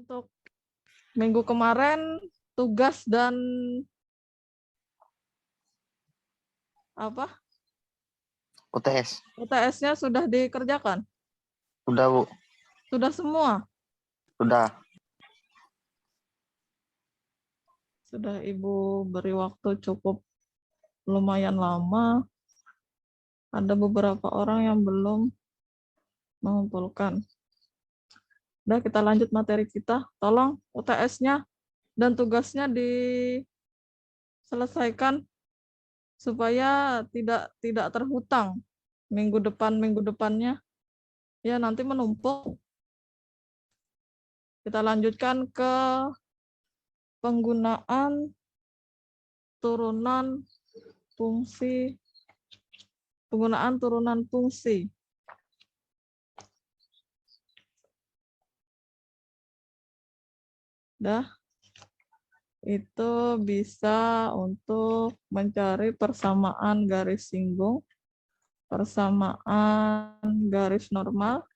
Untuk minggu kemarin tugas dan UTS. UTS-nya sudah dikerjakan? Udah, Bu. Sudah semua? Udah. Sudah Ibu beri waktu cukup lumayan lama. Ada beberapa orang yang belum mengumpulkan. Udah, kita lanjut materi kita. Tolong UTS-nya dan tugasnya diselesaikan supaya tidak terhutang minggu depannya. Ya, nanti menumpuk. Kita lanjutkan ke penggunaan turunan fungsi. Dah, itu bisa untuk mencari persamaan garis singgung, persamaan garis normal,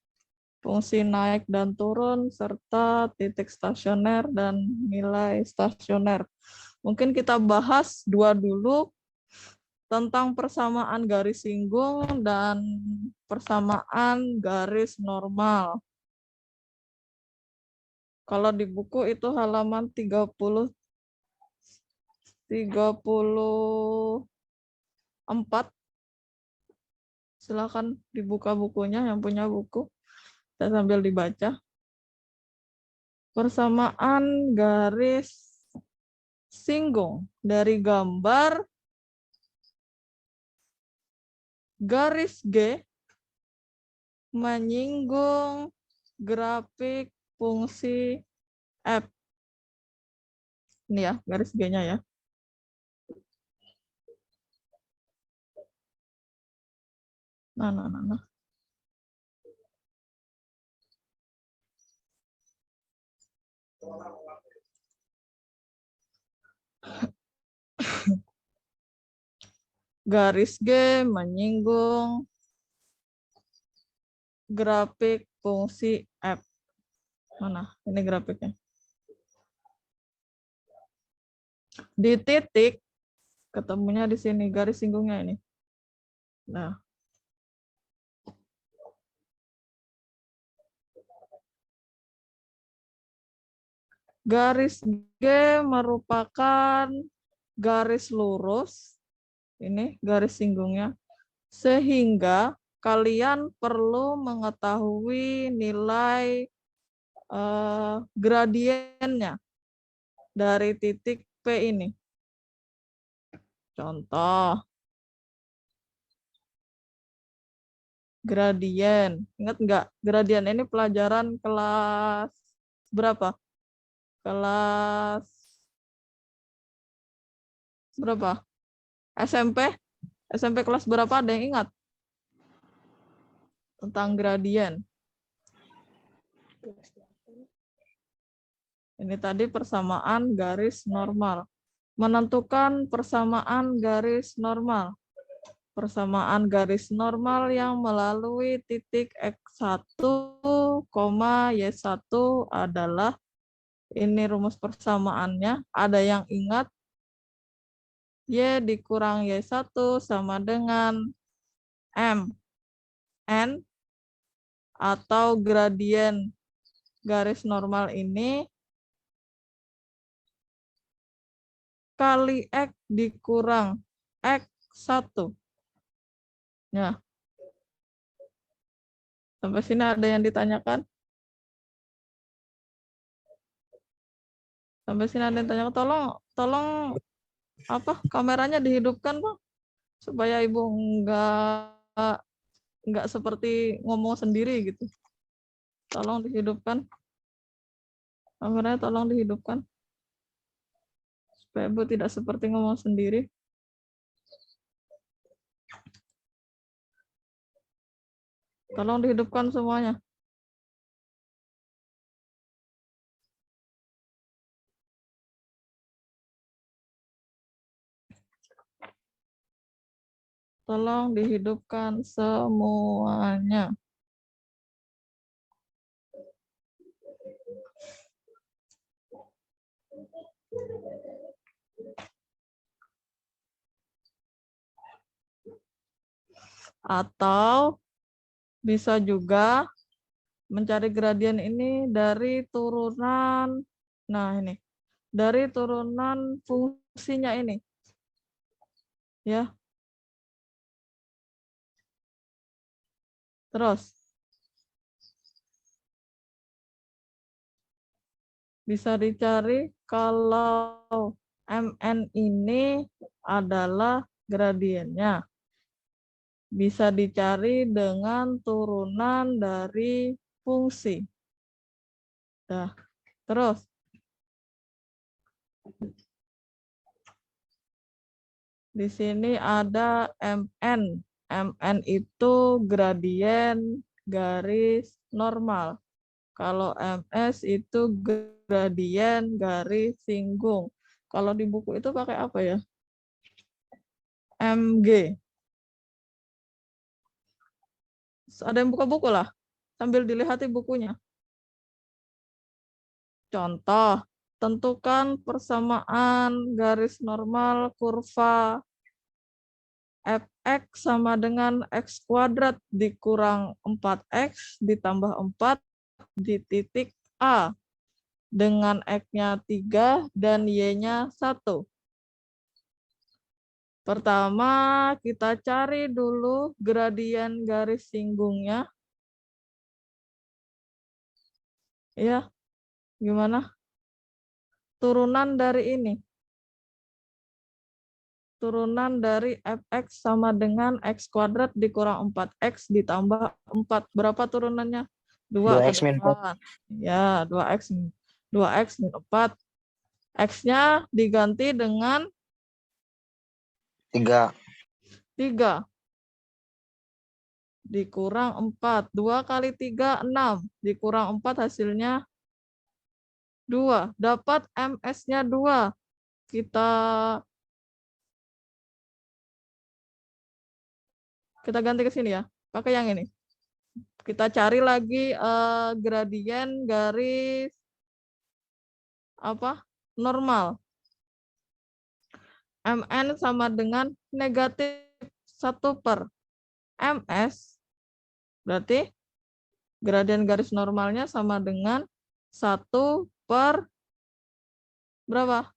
fungsi naik dan turun, serta titik stasioner dan nilai stasioner. Mungkin kita bahas dua dulu tentang persamaan garis singgung dan persamaan garis normal. Kalau di buku itu halaman 34. Silakan dibuka bukunya yang punya buku. Saya sambil dibaca. Persamaan garis singgung dari gambar garis G menyinggung grafik fungsi F. Ini ya, garis G-nya ya. Nah. Garis G menyinggung grafik fungsi F. Mana? Ini grafiknya. Di titik, ketemunya di sini, garis singgungnya ini. Nah. Garis G merupakan garis lurus. Ini garis singgungnya. Sehingga kalian perlu mengetahui nilai gradiennya dari titik P ini. Contoh. Gradien. Ingat nggak? Gradien ini pelajaran kelas berapa? Kelas berapa? SMP? SMP kelas berapa? Ada yang ingat? Tentang gradien. Ini tadi persamaan garis normal. Menentukan persamaan garis normal. Persamaan garis normal yang melalui titik X1, Y1 adalah, ini rumus persamaannya, ada yang ingat? Y dikurang Y1 sama dengan M. N atau gradien garis normal ini kali X dikurang X1. Ya. Sampai sini ada yang ditanyakan? Sampai sini ada yang ditanyakan? Tolong kameranya dihidupkan, Bang. Supaya Ibu enggak seperti ngomong sendiri gitu. Tolong dihidupkan. Kameranya tolong dihidupkan. Supaya Ibu tidak seperti ngomong sendiri. Tolong dihidupkan semuanya. Tolong dihidupkan semuanya. Atau bisa juga mencari gradien ini dari turunan, nah ini, dari turunan fungsinya ini. Ya. Terus bisa dicari kalau MN ini adalah gradiennya. Bisa dicari dengan turunan dari fungsi. Nah, terus di sini ada MN. MN itu gradien garis normal. Kalau MS itu gradien garis singgung. Kalau di buku itu pakai apa ya? MG. Ada yang buka buku lah, sambil dilihati bukunya. Contoh, tentukan persamaan garis normal kurva fx sama dengan x kuadrat dikurang 4x ditambah 4 di titik A dengan x-nya 3 dan y-nya 1. Pertama, kita cari dulu gradien garis singgungnya. Ya, gimana? Turunan dari ini. Turunan dari fx sama dengan x kuadrat dikurang 4x ditambah 4. Berapa turunannya? 2 ke 2x min 4. depan. Ya, 2x. 2x min 4. X-nya diganti dengan 3. 3 dikurang 4. 2 kali 3, 6. Dikurang 4 hasilnya 2. Dapat MS-nya 2. Kita ganti ke sini ya. Pakai yang ini. Kita cari lagi gradien garis apa? Normal. MN sama dengan negatif 1 per MS. Berarti gradien garis normalnya sama dengan 1 per berapa?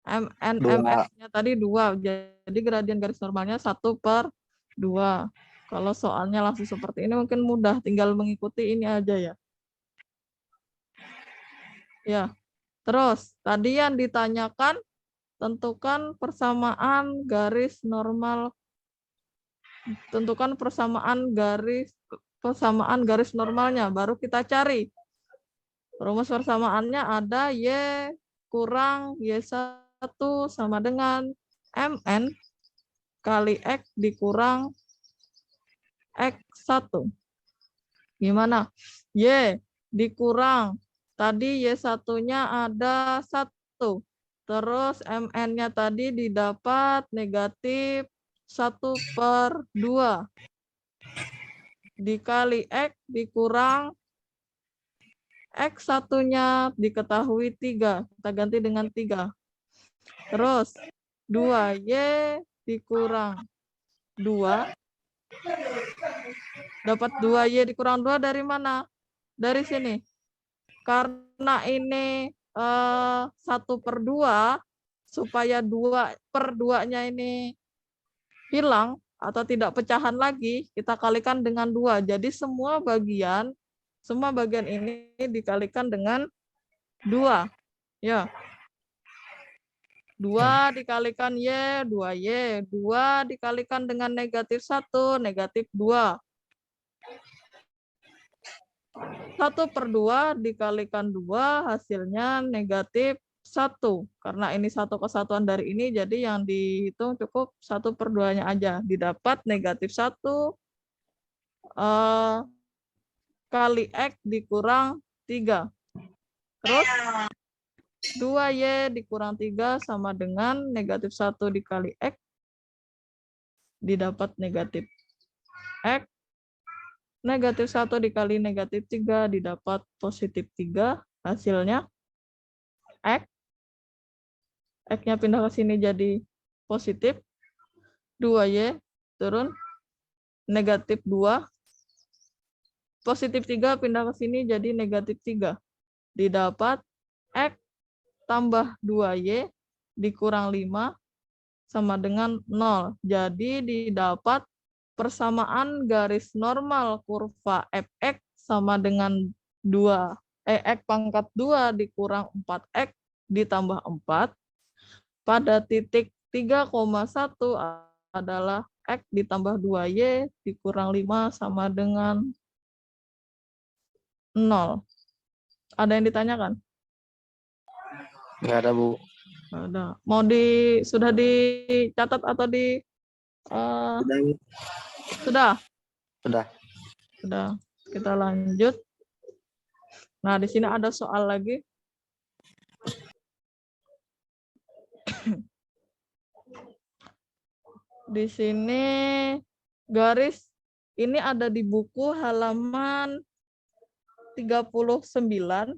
MS-nya tadi 2. Jadi gradien garis normalnya 1 per 2. Kalau soalnya langsung seperti ini mungkin mudah. Tinggal mengikuti ini aja ya. Ya. Terus, tadi yang ditanyakan, tentukan persamaan garis normal. Tentukan persamaan garis normalnya. Baru kita cari. Rumus persamaannya ada Y kurang Y1 sama dengan MN kali X dikurang X1. Gimana? Y dikurang. Tadi Y1-nya ada 1. Terus MN-nya tadi didapat negatif 1 per 2. Dikali X dikurang X1-nya diketahui 3. Kita ganti dengan 3. Terus 2Y dikurang 2. Dapat 2Y dikurang 2 dari mana? Dari sini. Karena ini 1 per 2, supaya 2 per 2-nya ini hilang atau tidak pecahan lagi, kita kalikan dengan 2. Jadi semua bagian ini dikalikan dengan 2. Ya. 2 dikalikan Y, 2Y. 2 dikalikan dengan negatif 1, negatif 2. 1 per 2 dikalikan 2, hasilnya negatif 1. Karena ini satu kesatuan dari ini, jadi yang dihitung cukup 1 per 2-nya aja. Didapat negatif 1 kali X dikurang 3. Terus 2Y dikurang 3 sama dengan negatif 1 dikali X. Didapat negatif X. Negatif 1 dikali negatif 3 didapat positif 3. Hasilnya X. X-nya pindah ke sini jadi positif. 2Y turun negatif 2. Positif 3 pindah ke sini jadi negatif 3. Didapat X tambah 2Y dikurang 5 sama dengan 0. Jadi didapat persamaan garis normal kurva fx sama dengan X pangkat 2 dikurang 4X ditambah 4 pada titik 3,1 adalah X ditambah 2Y dikurang 5 sama dengan 0. Ada yang ditanyakan? Nggak ada, Bu. Ada. Mau sudah dicatat atau Udah, Bu. sudah? Udah. Sudah. Kita lanjut. Nah, di sini ada soal lagi. Di sini garis ini ada di buku halaman 39.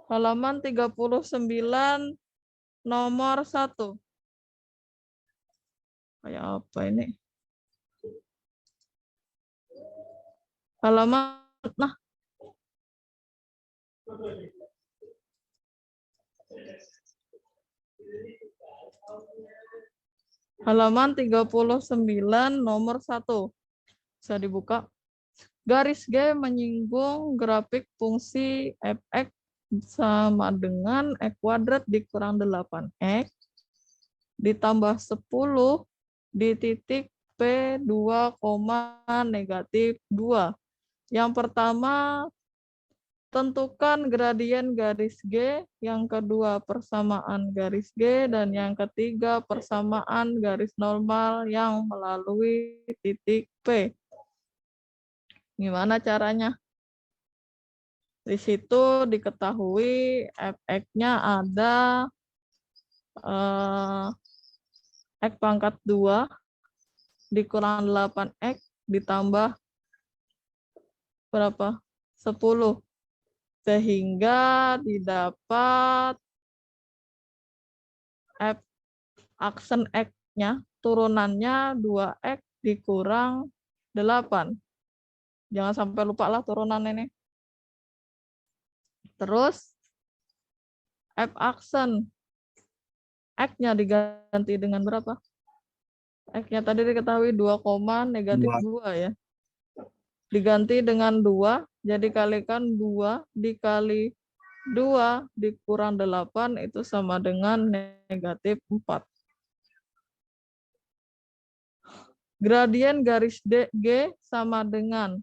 Halaman 39 nomor 1. Kayak apa ini? Halaman halaman 39 nomor 1. Bisa dibuka. Garis G menyinggung grafik fungsi fx sama dengan x kuadrat dikurang 8x ditambah 10 di titik P2, negatif 2. Yang pertama, tentukan gradien garis G. Yang kedua, persamaan garis G. Dan yang ketiga, persamaan garis normal yang melalui titik P. Gimana caranya? Di situ diketahui fx-nya ada x pangkat 2 dikurang 8x ditambah berapa? 10. Sehingga didapat f aksen x-nya turunannya 2x dikurang 8. Jangan sampai lupa lah turunan ini. Terus f aksen x-nya diganti dengan berapa? X-nya tadi diketahui 2, negatif 2 ya. Diganti dengan 2, jadi kalikan 2 dikali 2 dikurang 8 itu sama dengan negatif 4. Gradien garis G sama dengan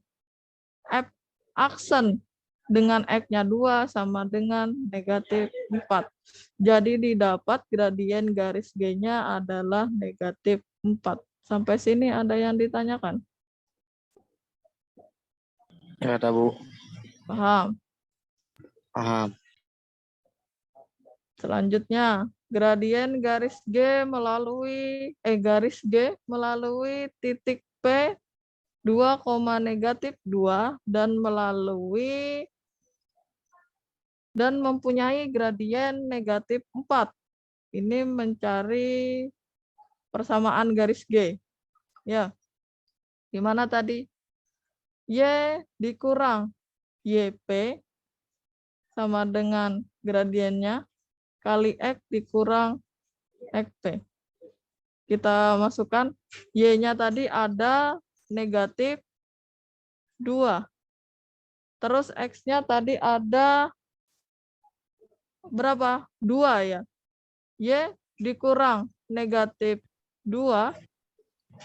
F aksen dengan X-nya 2 sama dengan negatif 4. Jadi didapat gradien garis G-nya adalah negatif 4. Sampai sini ada yang ditanyakan? Nggak ada, Bu. Paham? Paham. Selanjutnya, gradien garis G melalui titik P 2, negatif 2 dan mempunyai gradien negatif 4. Ini mencari persamaan garis G. Ya. Gimana tadi? Y dikurang YP sama dengan gradiennya kali X dikurang XP. Kita masukkan Y-nya tadi ada negatif 2. Terus X-nya tadi ada berapa? 2 ya. Y dikurang negatif 2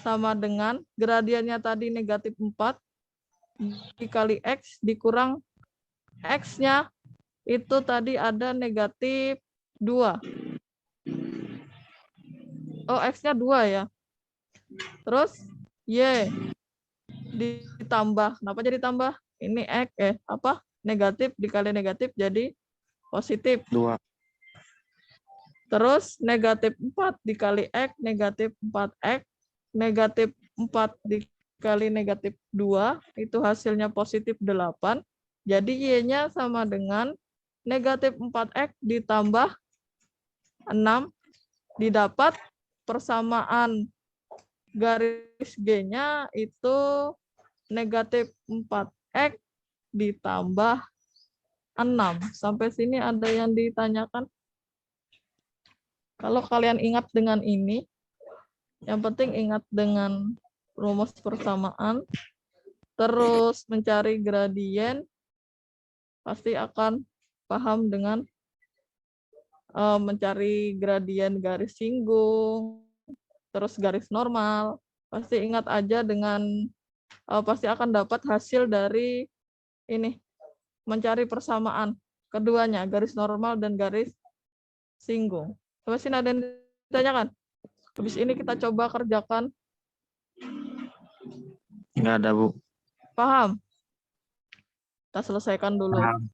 sama dengan gradiennya tadi negatif 4 dikali X dikurang X-nya itu tadi ada negatif 2. Oh, X-nya 2 ya. Terus Y ditambah. Kenapa jadi tambah? Ini X negatif dikali negatif jadi positif. 2. Terus negatif 4 dikali X, negatif 4X. Negatif 4 dikali negatif 2, itu hasilnya positif 8. Jadi Y-nya sama dengan negatif 4X ditambah 6 didapat persamaan garis G-nya itu negatif 4X ditambah 6. Sampai sini ada yang ditanyakan? Kalau kalian ingat dengan ini, yang penting ingat dengan rumus persamaan, terus mencari gradien, pasti akan paham dengan mencari gradien garis singgung, terus garis normal. Pasti ingat aja dengan, pasti akan dapat hasil dari ini, mencari persamaan keduanya, garis normal dan garis singgung. Coba sini ada yang ditanyakan? Habis ini kita coba kerjakan. Nggak ada, Bu. Paham? Kita selesaikan dulu. Paham.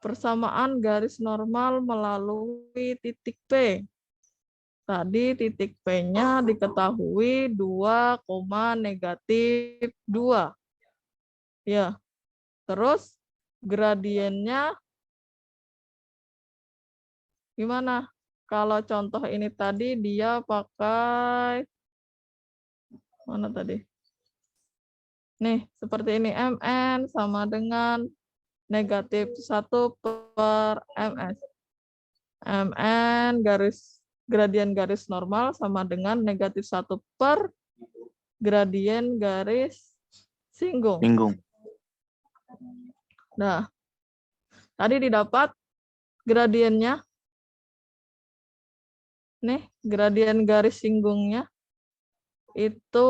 Persamaan garis normal melalui titik P. Tadi titik P-nya diketahui 2, negatif 2. Ya. Terus gradiennya gimana? Kalau contoh ini tadi dia pakai mana tadi? Nih, seperti ini, MN sama dengan negatif 1 per MS. MN gradien garis normal sama dengan negatif 1 per gradien garis singgung. Nah, tadi didapat gradiennya. Nih, gradien garis singgungnya itu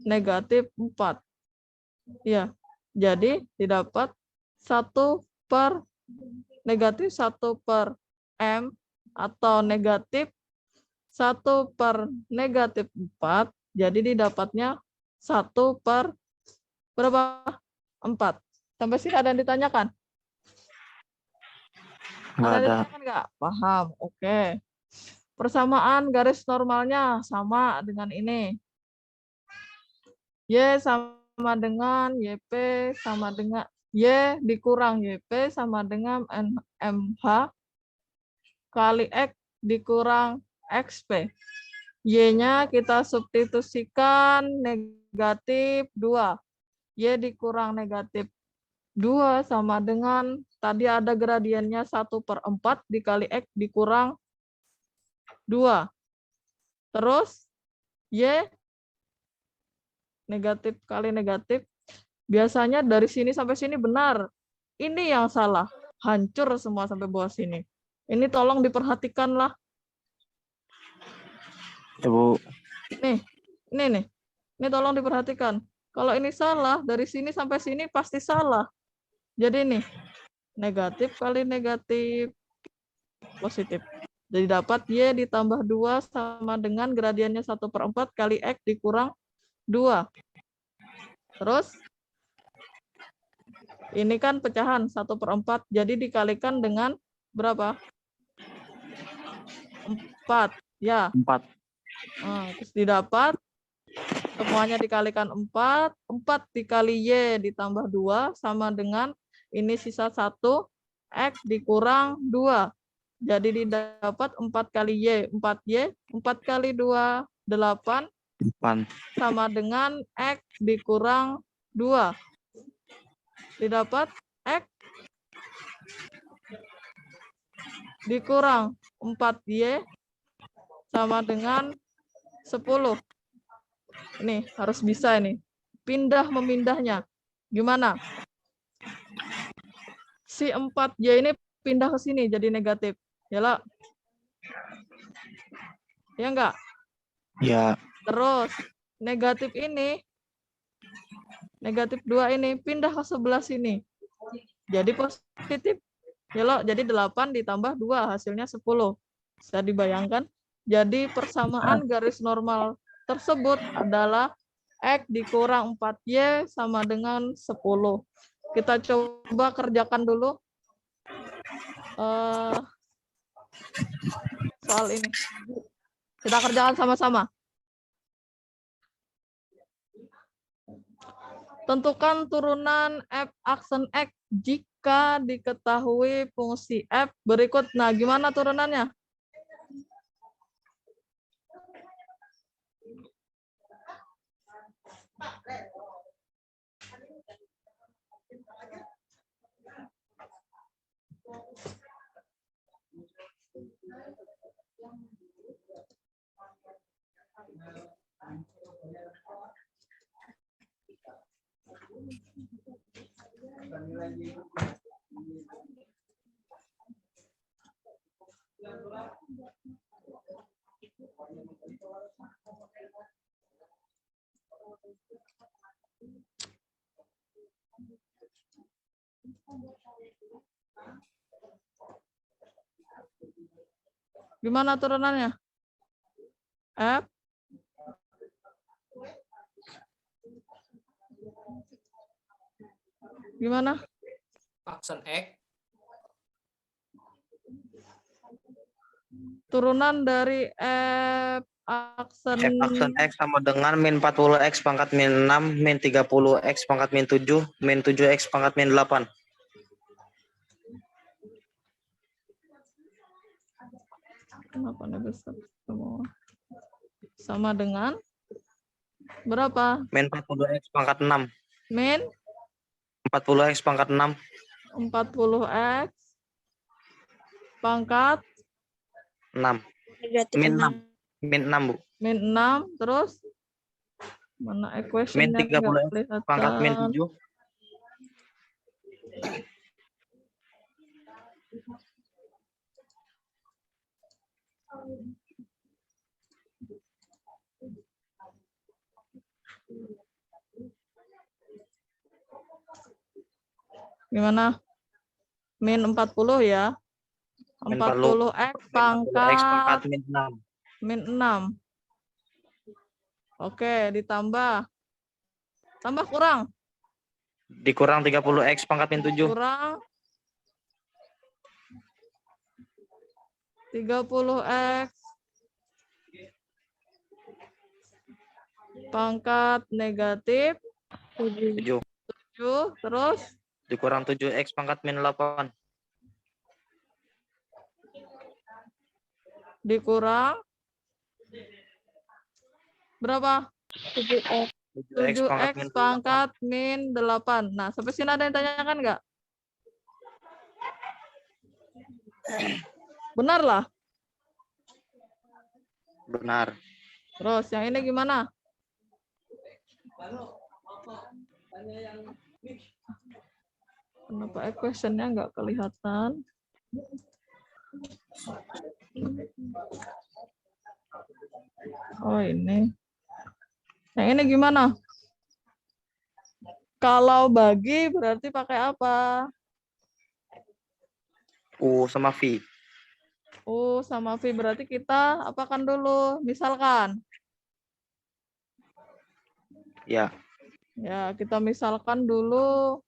negatif 4. Ya, jadi didapat 1 per negatif 1 per M atau negatif 1 per negatif 4. Jadi didapatnya 1 per berapa? 4. Sampai sini ada yang ditanyakan? Nggak Ada ada. ditanyakan nggak? Paham. Oke. Persamaan garis normalnya sama dengan ini. Y sama dengan YP sama dengan Y dikurang YP sama dengan MH kali X dikurang XP. Y-nya kita substitusikan negatif 2. Y dikurang negatif 2 sama dengan tadi ada gradiennya 1 per 4 dikali X dikurang 2. Terus Y negatif kali negatif. Biasanya dari sini sampai sini benar. Ini yang salah. Hancur semua sampai bawah sini. Ini tolong diperhatikanlah. Ya, Bu. Nih. Ini tolong diperhatikan. Kalau ini salah, dari sini sampai sini pasti salah. Jadi nih, negatif kali negatif positif. Jadi dapat Y ditambah 2 sama dengan gradiennya 1 per 4 kali X dikurang 2. Terus, ini kan pecahan 1 per 4. Jadi dikalikan dengan berapa? 4. Ya. 4. Terus didapat, semuanya dikalikan 4. 4 dikali Y ditambah 2 sama dengan ini sisa 1. X dikurang 2. Jadi didapat 4 kali Y. 4Y. 4 kali 2, 8. Sama dengan X dikurang 2. Didapat X dikurang 4Y sama dengan 10. Ini harus bisa ini. Pindah memindahnya. Gimana? Si 4Y ini pindah ke sini jadi negatif. Ya lah. Ya enggak? Ya. Terus negatif ini, negatif 2 ini pindah ke sebelah sini. Jadi positif. Ya loh, jadi 8 ditambah 2 hasilnya 10. Bisa dibayangkan? Jadi persamaan garis normal tersebut adalah X dikurang 4Y sama dengan 10. Kita coba kerjakan dulu soal ini. Kita kerjakan sama-sama. Tentukan turunan F aksen X jika diketahui fungsi F berikut. Nah, gimana turunannya? Gimana turunannya? F. Gimana? Aksen X. Turunan dari F aksen F aksen X sama dengan min 40X pangkat min 6, min 30X pangkat min 7, min 7X pangkat min 8. Kenapa nih besar semua? Sama dengan berapa? Min 40X pangkat 6. Min 40X pangkat 6. 40X pangkat 6. Negatif Min 6. 6. Min 6, Bu. min 6 terus mana Min equation-nya 30X nggak pangkat min kelihatan. 7. Gimana? Min 40 ya. Min 40X 40X pangkat pangkat min 6. min 6. Oke, ditambah. Tambah kurang. Dikurang 30X pangkat min 7. Kurang 30X pangkat negatif 7. 7 terus Dikurang 7X pangkat min 8. dikurang berapa? 7X. 7X pangkat 7X min 8. pangkat min 8. Nah, sampai sini ada yang tanyakan nggak? Benar lah. Benar. Terus yang ini gimana? Kenapa equation-nya nggak kelihatan? Oh ini. Yang ini gimana? Kalau bagi berarti pakai apa? U sama V. U sama V berarti kita apakan dulu? Misalkan. Ya. Ya, kita misalkan dulu.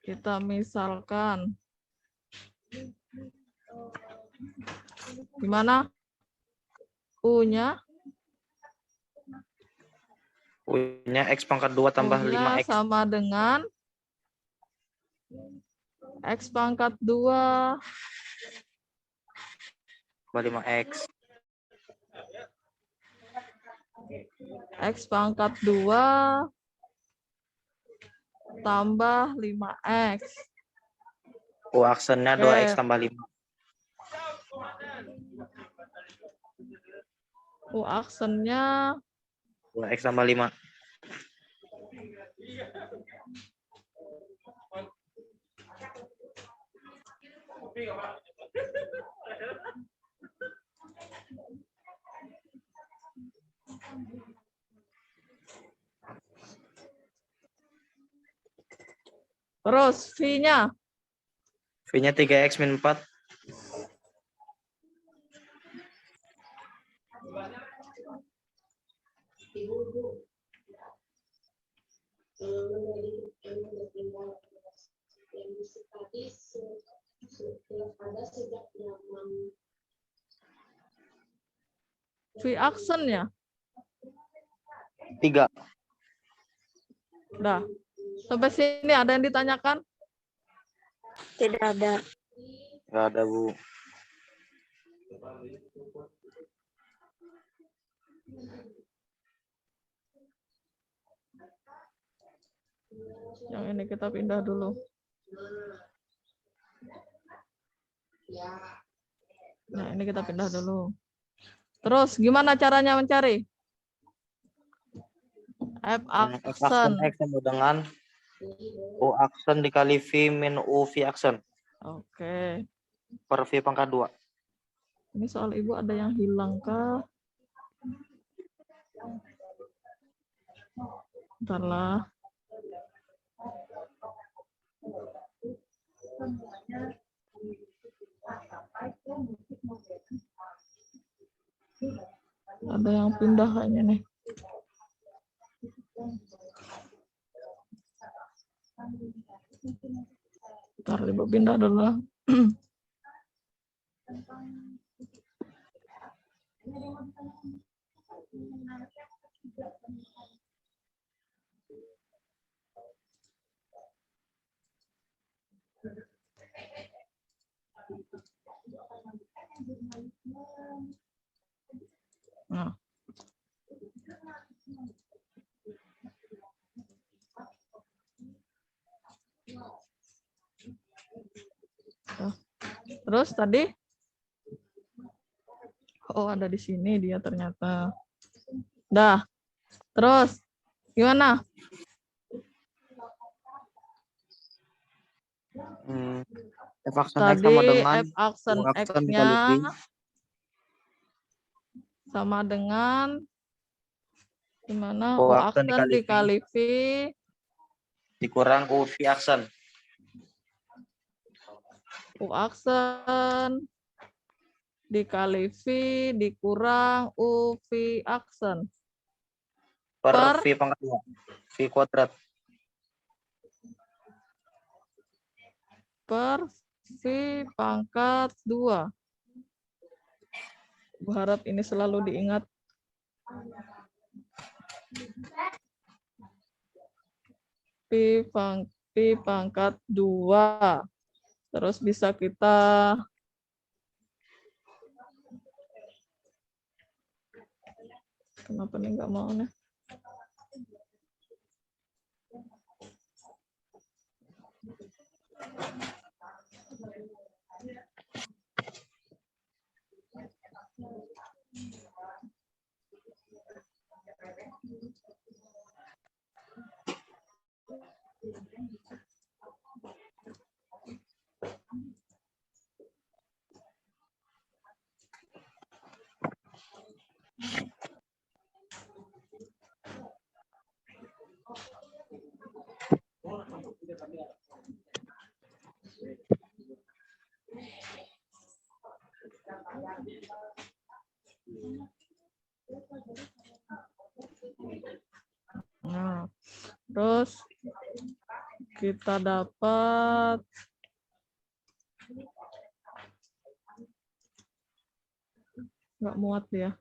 Kita misalkan. Gimana? U-nya? U-nya X pangkat 2 tambah U-nya 5X. sama dengan X pangkat 2 Tambah 5X. X pangkat 2 tambah 5X. U aksennya 2X tambah 5. U aksennya 2X tambah 5. terus V-nya V-nya 3X min 4. V aksennya. 3. Udah. Sampai sini ada yang ditanyakan? Tidak ada. Enggak ada, Bu. Yang ini kita pindah dulu. Nah, ini kita pindah dulu. Terus gimana caranya mencari? F F aksen aksen. X sama dengan U aksen dikali V min U V aksen Oke. per V pangkat 2. Ini soal ibu ada yang hilang kah? Bentar lah. Ada yang pindah kayaknya nih. Bentar, ibu pindah dulu lah. Nah. Terus tadi? Oh, ada di sini dia ternyata. Dah. Terus gimana? F aksen X Tadi sama dengan F aksen U aksen X-nya dikali V sama dengan gimana? U U aksen aksen dikali V dikurang U V aksen. U aksen dikali V dikurang U V aksen Per per V pangkat 2. V kuadrat. per V pangkat 2. Berharap ini selalu diingat. V pangkat 2. Terus bisa kita kenapa nih nggak mau nih? Nah, terus kita dapat nggak muat ya.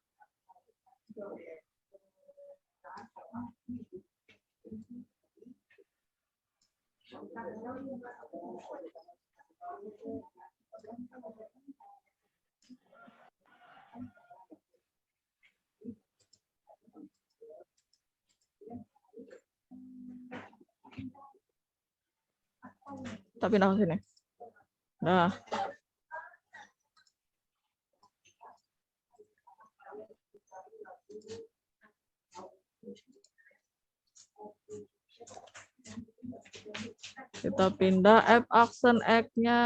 Tapi nah sini. Nah. Kita pindah F aksen X-nya.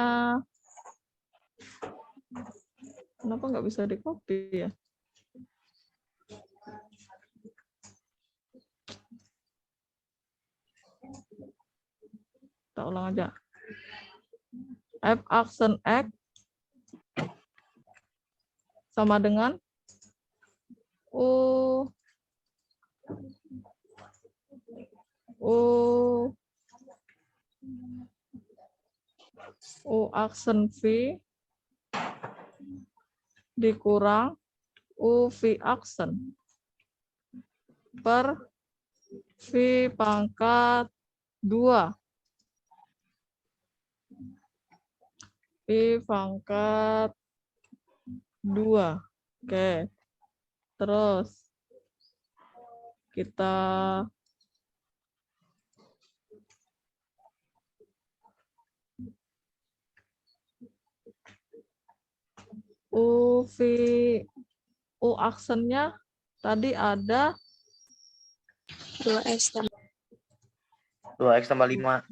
Kenapa nggak bisa di-copy ya? Kita ulang aja. F aksen X sama dengan U aksen V dikurang U V aksen per V pangkat 2. V pangkat 2. Oke. Terus kita U aksennya tadi ada 2X tambah 2x tambah 5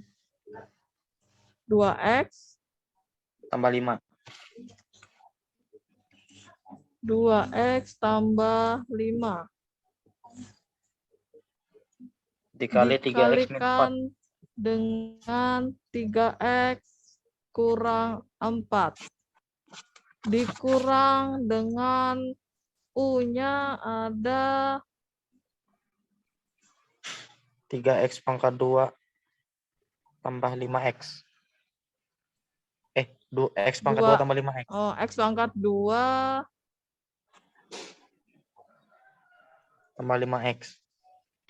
2x tambah 5 2x tambah 5 dikali 3x min 4 dikalikan dengan 3x kurang 4 dikurang dengan U-nya ada 3x pangkat 2 tambah 5x. 2x pangkat 2 tambah 5x. X pangkat 2 Tambah 5x.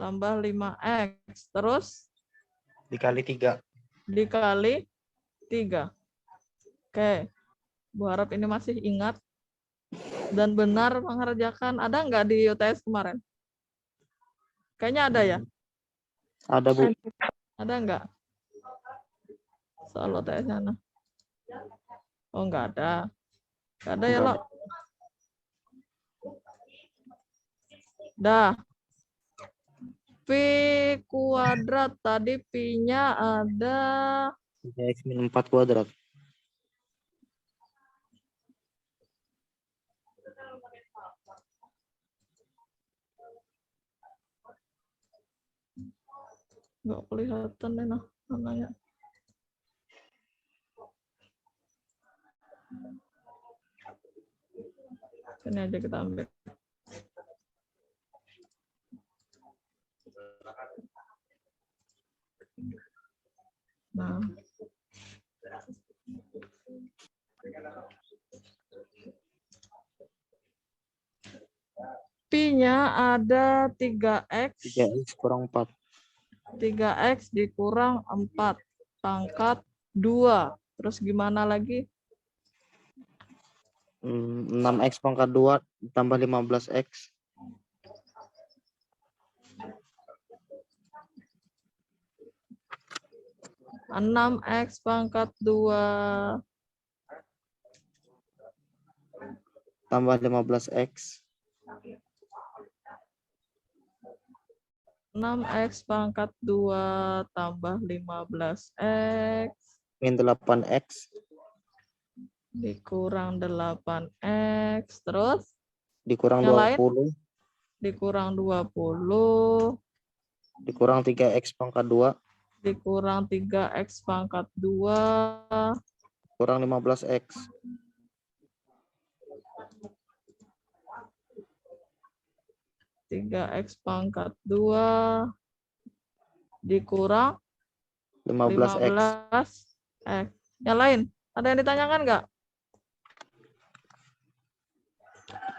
tambah 5x. Terus Dikali 3. dikali 3. Oke. Bu harap ini masih ingat dan benar mengerjakan. Ada nggak di UTS kemarin? Kayaknya ada ya? Ada, Bu. Ada nggak? Soal UTS sana. Oh, nggak ada. Nggak ada ya, Nggak Lo? Dah. Pi kuadrat. Tadi Pi-nya ada 3x min 4 kuadrat. nggak kelihatan deh nah namanya. Ini aja kita ambil. Nah. Pi-nya ada 3x. 3x kurang 4. 3x dikurang 4 pangkat 2. Terus gimana lagi? 6x pangkat 2 tambah 15x. 6x pangkat 2 tambah 15x. 6x pangkat 2 tambah 15x Min 8x. dikurang 8x. Terus Dikurang yang lain 20. dikurang 20. Dikurang 3x pangkat 2. Dikurang 3x pangkat 2. Kurang 15x. Tiga X pangkat 2 dikurang 15x. 15x. Yang lain, ada yang ditanyakan nggak?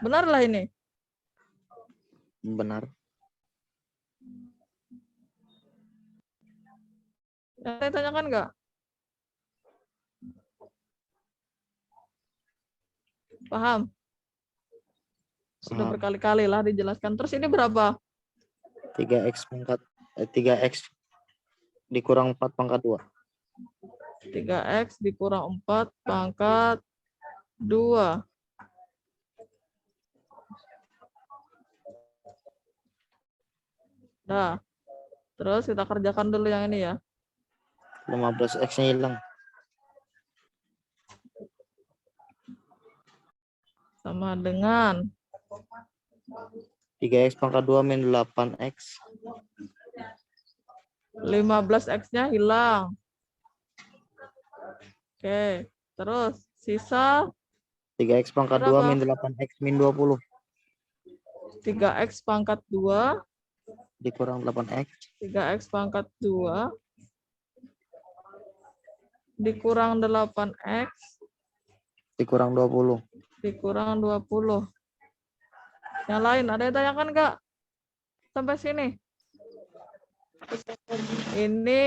Benar lah ini. Benar. Yang ditanyakan nggak? Paham? Sudah Paham. berkali-kali lah dijelaskan. Terus ini berapa? 3x pangkat 3x dikurang 4 pangkat 2. 3x dikurang 4 pangkat 2. Nah, terus kita kerjakan dulu yang ini ya. 15x-nya hilang. Sama dengan 3x pangkat 2 min 8x. 15x-nya hilang. Oke, terus sisa 3x pangkat 2 berapa? min 8x min 20. 3x pangkat 2 Dikurang 8x. 3x pangkat 2 dikurang 8x Dikurang 20. dikurang 20. Yang lain ada yang tanyakan nggak? Sampai sini. Ini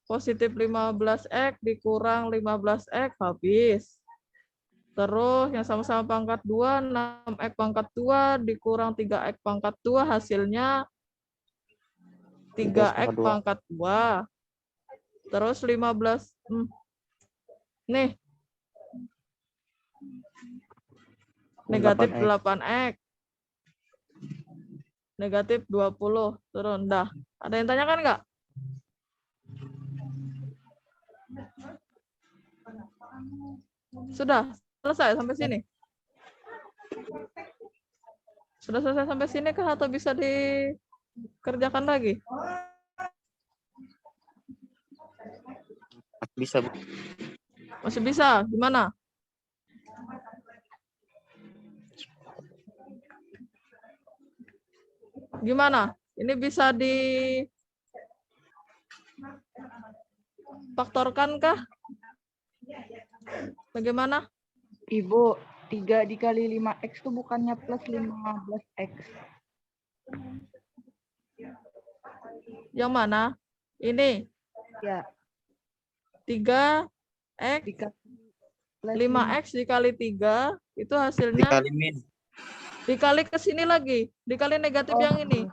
positif 15x dikurang 15x habis. Terus yang sama-sama pangkat 2, 6x pangkat 2 dikurang 3x pangkat 2 hasilnya 3x pangkat 2. Terus 15. Nih. Negatif 8X. 8X. Negatif 20. Turun. Dah. Ada yang tanyakan nggak? Sudah selesai sampai sini? Sudah selesai sampai sini kah atau bisa dikerjakan lagi? Bisa, Bu. Masih bisa? Gimana? Gimana? Ini bisa difaktorkan kah? Bagaimana? Ibu, 3 dikali 5X itu bukannya plus 15X. Yang mana? Ini Ya, 3X dikali plus 5X dikali 3 itu hasilnya Dikali min. dikali ke sini lagi, dikali negatif Oh, yang ini.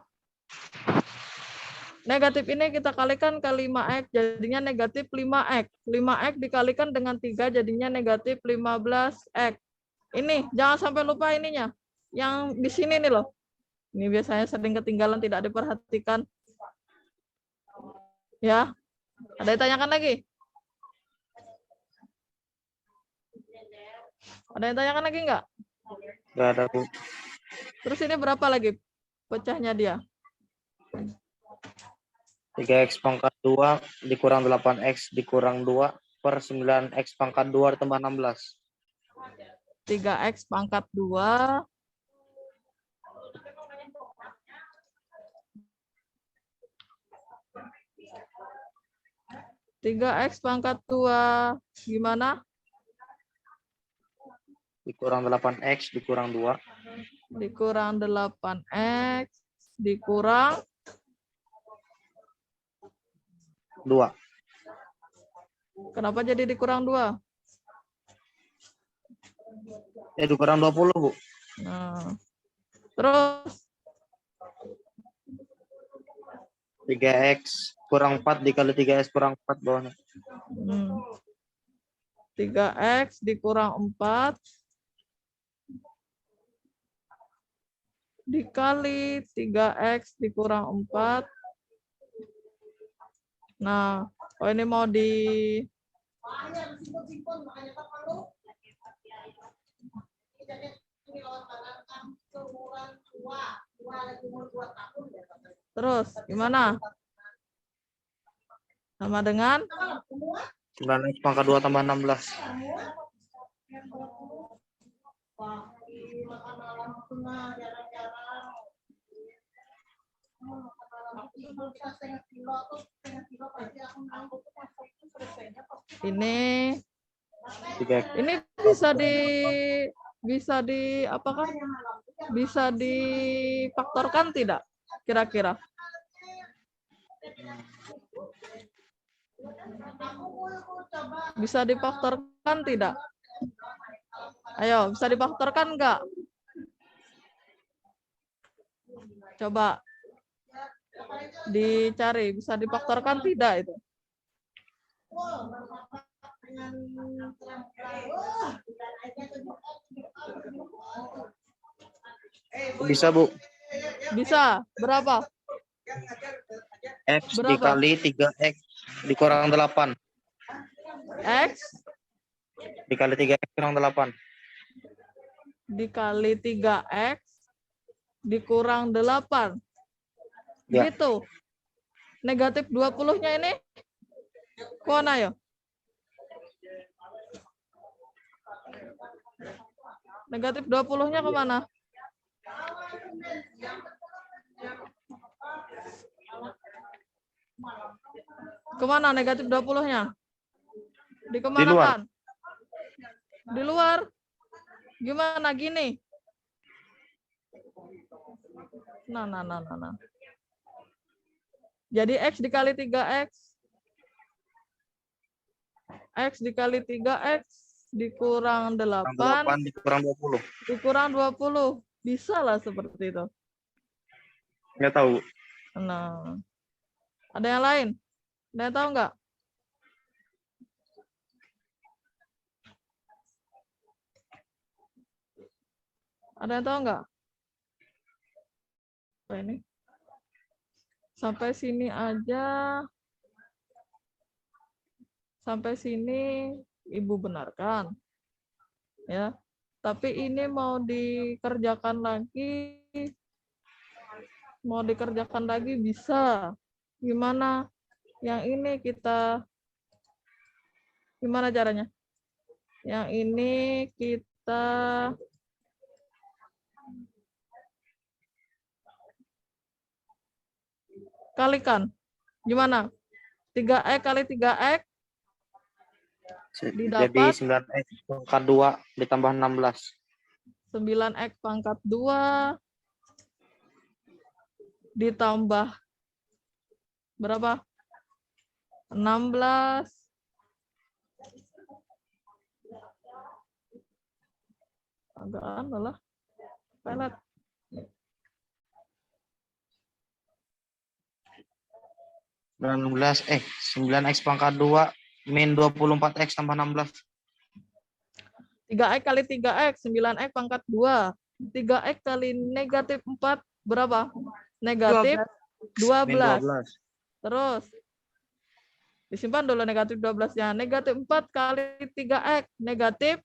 Negatif ini kita kalikan ke 5X jadinya negatif 5X. 5X dikalikan dengan 3 jadinya negatif 15X. Ini jangan sampai lupa ininya. Yang di sini nih loh. Ini biasanya sering ketinggalan tidak diperhatikan. Ya. Ada yang tanyakan lagi? Ada yang tanyakan lagi enggak? Nggak ada, Bu. Terus ini berapa lagi pecahnya dia? 3X pangkat 2 dikurang 8X dikurang 2 per 9X pangkat 2 ditambah 16. 3X pangkat 2 3X pangkat 2 gimana? Dikurang 8X dikurang 2. Dikurang 8X dikurang 2. kenapa jadi dikurang 2? Dikurang 20, Bu. Nah. Terus 3X kurang 4 dikali 3X kurang 4 bawahnya. 3X dikurang 4 dikali 3X dikurang 4. Nah, oh ini mau terus gimana? Sama dengan 9X pangkat 2 tambah 16. ini 3X. ini bisa di apakah bisa difaktorkan tidak kira-kira? Bisa difaktorkan tidak? Ayo, bisa difaktorkan enggak? Coba dicari, bisa difaktorkan tidak itu? Bisa, Bu. Bisa. Berapa? X Berapa? dikali 3X dikurang 8. X Dikali 3X kurang 8. dikali 3X dikurang 8. Ya. Gitu. Negatif 20-nya ini kemana ya? Negatif 20-nya kemana? Kemana negatif 20-nya? Dikemanakan? Di luar. Gimana gini? Nah. Jadi X dikali 3X. X dikali 3X dikurang 8 dikurang 20. dikurang 20. Bisa lah seperti itu. Nggak tahu. Nah. Ada yang lain? Ada yang tahu nggak? Ada yang tahu nggak? Apa ini? Sampai sini aja. Sampai sini Ibu benarkan. Ya. Tapi ini mau dikerjakan lagi. Mau dikerjakan lagi bisa. Gimana? Yang ini kita gimana caranya? Yang ini kita kalikan. Gimana? 3X kali 3X Jadi didapat 9X pangkat 2 ditambah 16. 9X pangkat 2 ditambah berapa? 16. Agak aneh lah. Pelet. 9X pangkat 2 min 24X tambah 16. 3X kali 3X, 9X pangkat 2. 3X kali negatif 4, berapa? Negatif 12. Min 12. Terus, disimpan dulu negatif 12-nya. Negatif 4 kali 3X, negatif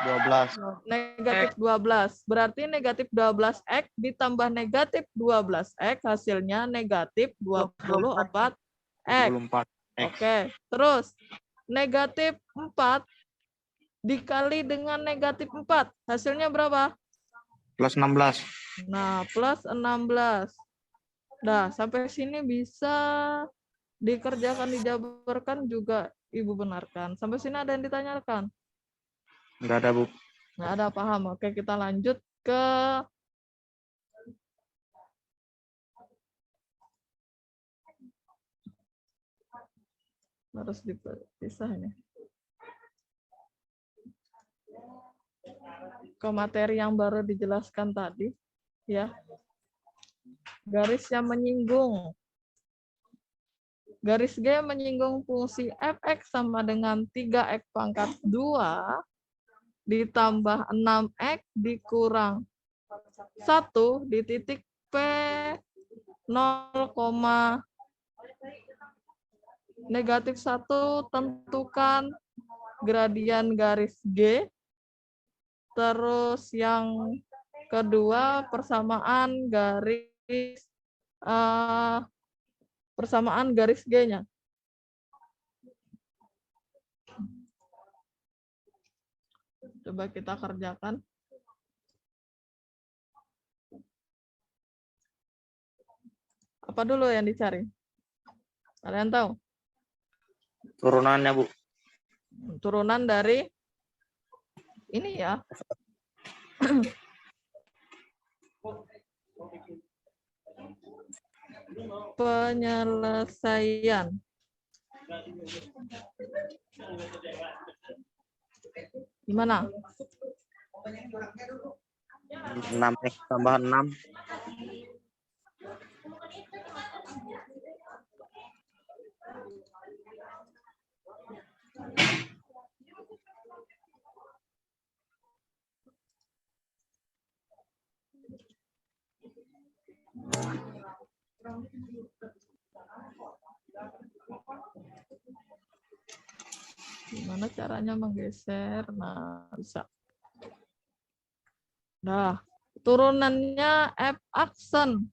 12. negatif 12. Berarti negatif 12X ditambah negatif 12X, hasilnya negatif 24X. 24X. Oke, terus negatif 4 dikali dengan negatif 4, hasilnya berapa? Plus 16. Nah, plus 16. Nah, sampai sini bisa dikerjakan, dijabarkan juga Ibu benarkan. Sampai sini ada yang ditanyakan? Enggak ada, Bu. Nggak ada, paham. Oke, kita lanjut ke harus dipisah ini. Ke materi yang baru dijelaskan tadi, ya. Garis yang menyinggung. Garis G menyinggung fungsi fx sama dengan 3x pangkat 2 ditambah 6x dikurang 1 di titik P 0, negatif 1, tentukan gradian garis G. Terus yang kedua persamaan garis G-nya. Coba kita kerjakan. Apa dulu yang dicari? Kalian tahu? Turunannya, Bu. Turunan dari ini ya. Penyelesaian. Gimana? 6X tambah 6. Gimana caranya menggeser? Nah, bisa. Nah, turunannya F aksen.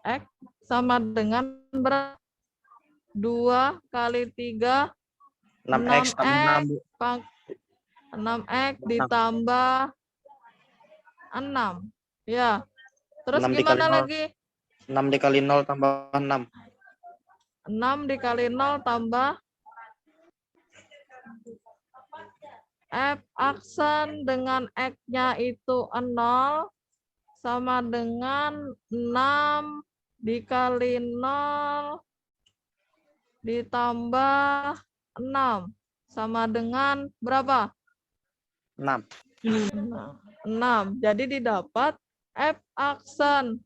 X sama dengan 2 kali 3, 6X tambah 6, Bu. 6X ditambah 6. Ya. Terus 6 gimana dikali 0. lagi? 6 dikali 0 tambah 6. 6 dikali 0 tambah F aksen dengan X-nya itu 0 sama dengan 6 dikali 0 ditambah 6 sama dengan berapa? 6. 6. Jadi didapat F aksen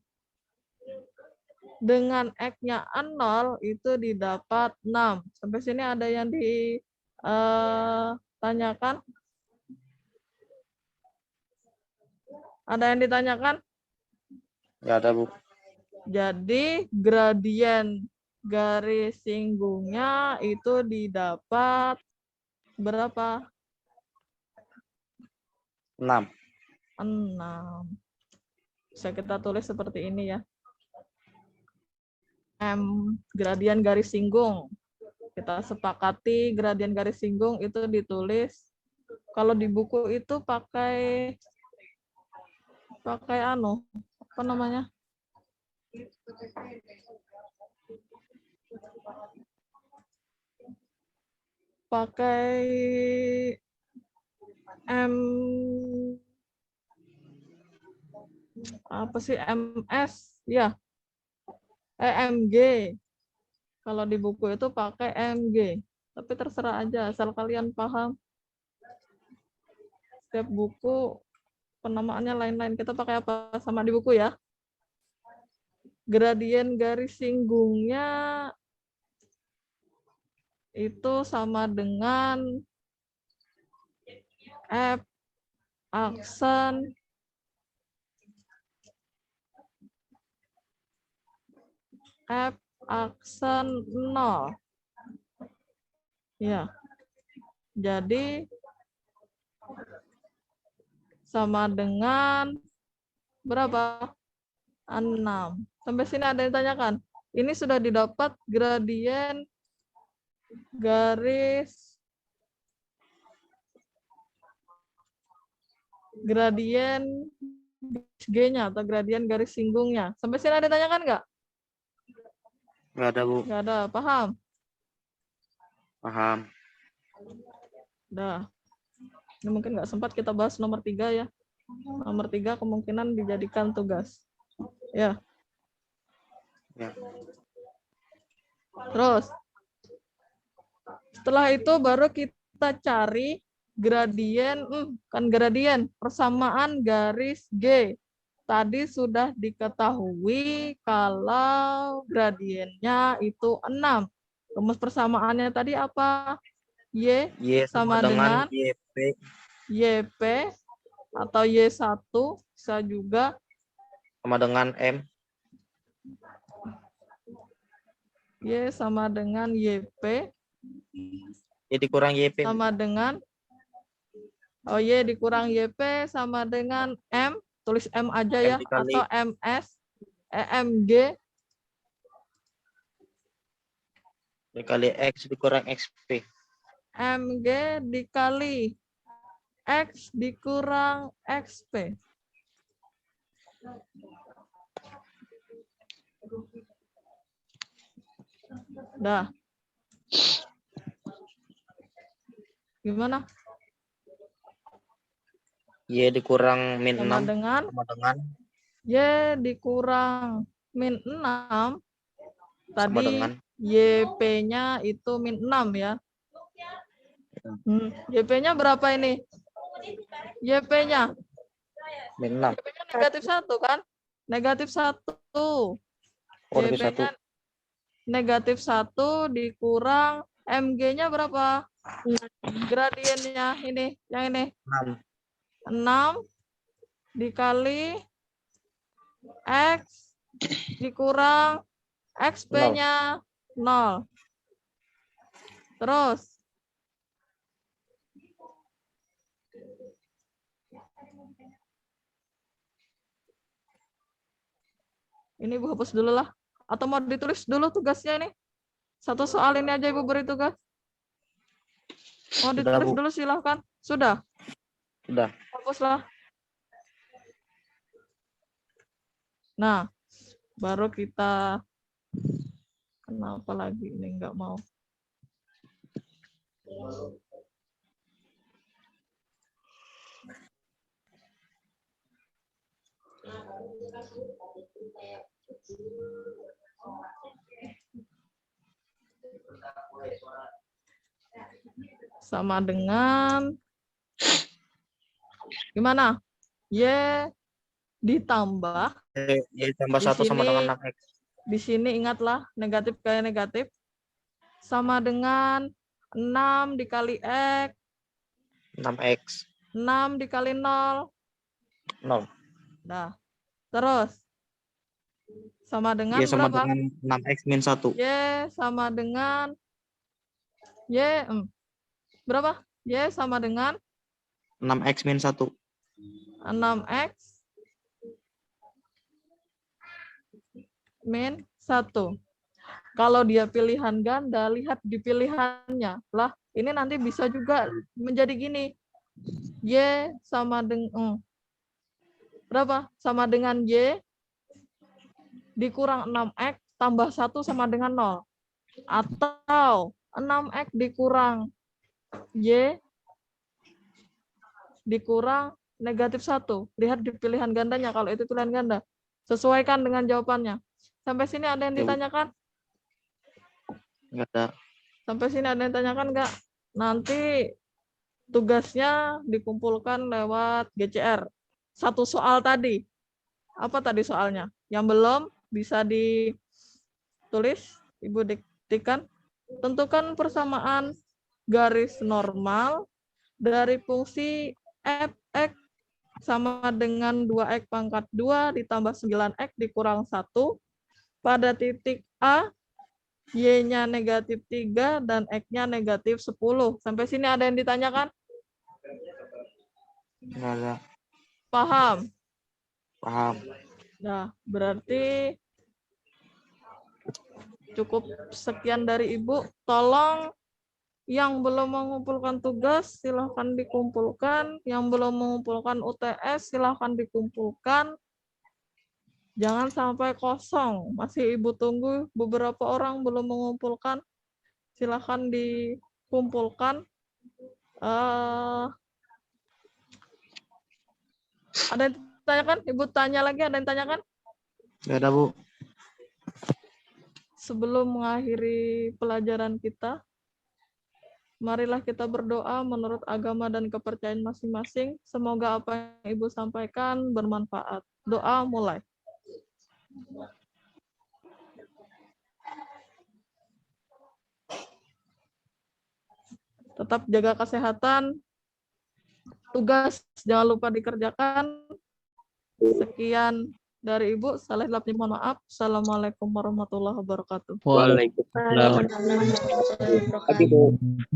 dengan X-nya 0 itu didapat 6. Sampai sini ada yang ditanyakan? Ada yang ditanyakan? Nggak ada, Bu. Jadi gradien garis singgungnya itu didapat berapa? 6. 6. Bisa kita tulis seperti ini ya. M gradien garis singgung. Kita sepakati gradien garis singgung itu ditulis. Kalau di buku itu pakai apa namanya? Pakai M apa sih MS ya, MG. Kalau di buku itu pakai MG, tapi terserah aja asal kalian paham. Setiap buku penamaannya lain-lain. Kita pakai apa sama di buku ya? Gradien garis singgungnya itu sama dengan F aksen F aksen 0. Ya. Jadi sama dengan berapa? 6. Sampai sini ada yang ditanyakan? Ini sudah didapat gradien garis G-nya atau gradien garis singgungnya. Sampai sini ada yang ditanyakan nggak? Nggak ada, Bu. Nggak ada. Paham? Paham. Udah. Ini mungkin nggak sempat kita bahas nomor 3 ya. Nomor 3 kemungkinan dijadikan tugas. Ya. Ya. Terus. Setelah itu baru kita cari gradien, persamaan garis G. Tadi sudah diketahui kalau gradiennya itu 6. Rumus persamaannya tadi apa? Y sama dengan YP atau Y1 bisa juga sama dengan M. Y sama dengan YP Jadi kurang YP. sama dengan Y dikurang YP sama dengan M, tulis M aja ya, dikali atau MS, MG dikali X dikurang XP. MG dikali X dikurang XP. Dah. Gimana? Y dikurang min Sama 6 dengan sama dengan Y dikurang min 6. sama Tadi dengan YP-nya itu min 6 ya. YP-nya berapa ini? YP-nya min 6. YP-nya negatif 1 kan? Negatif 1. YP-nya negatif 1 dikurang MG-nya berapa? Gradiennya ini, yang ini. 6 dikali X dikurang XP-nya 0. Terus ini Ibu hapus dulu lah. Atau mau ditulis dulu tugasnya ini? Satu soal ini aja Ibu beri tugas. Mau ditulis dulu silahkan. Sudah? Sudah. Hapuslah. Nah, baru kita kenapa lagi ini nggak mau. Sama dengan gimana? Y ditambah Y tambah di 1 sama sini, dengan 6X. Di sini ingatlah negatif kali negatif sama dengan 6 dikali X. 6X. 6 dikali 0. 0. Nah, terus sama dengan Y sama berapa? dengan 6X min 1. Y sama dengan berapa? Y sama dengan 6X min 1. 6X min 1. Kalau dia pilihan ganda, lihat di pilihannya. Lah, ini nanti bisa juga menjadi gini. Y sama dengan berapa? Sama dengan Y dikurang 6X tambah 1 sama dengan 0. Atau 6X dikurang Y dikurang negatif 1. Lihat di pilihan gandanya kalau itu pilihan ganda. Sesuaikan dengan jawabannya. Sampai sini ada yang ditanyakan? Enggak ada. Sampai sini ada yang ditanyakan enggak? Nanti tugasnya dikumpulkan lewat GCR. Satu soal tadi. Apa tadi soalnya? Yang belum bisa ditulis, Ibu diktikan. Tentukan persamaan garis normal dari fungsi f(x) sama dengan 2x pangkat 2 ditambah 9x dikurang 1 pada titik A, y-nya negatif 3 dan x-nya negatif 10. Sampai sini ada yang ditanyakan? Enggak ada. Paham? Paham. Nah, berarti cukup sekian dari Ibu. Tolong yang belum mengumpulkan tugas silahkan dikumpulkan. Yang belum mengumpulkan UTS silahkan dikumpulkan. Jangan sampai kosong. Masih Ibu tunggu beberapa orang belum mengumpulkan. Silahkan dikumpulkan. Ada yang ditanyakan? Ibu tanya lagi, ada yang tanyakan? Enggak ada, Bu. Sebelum mengakhiri pelajaran kita, marilah kita berdoa menurut agama dan kepercayaan masing-masing. Semoga apa yang Ibu sampaikan bermanfaat. Doa mulai. Tetap jaga kesehatan. Tugas jangan lupa dikerjakan. Sekian dari Ibu. Salah mohon maaf. Assalamualaikum warahmatullahi wabarakatuh. Waalaikumsalam. Waalaikumsalam warahmatullahi wabarakatuh.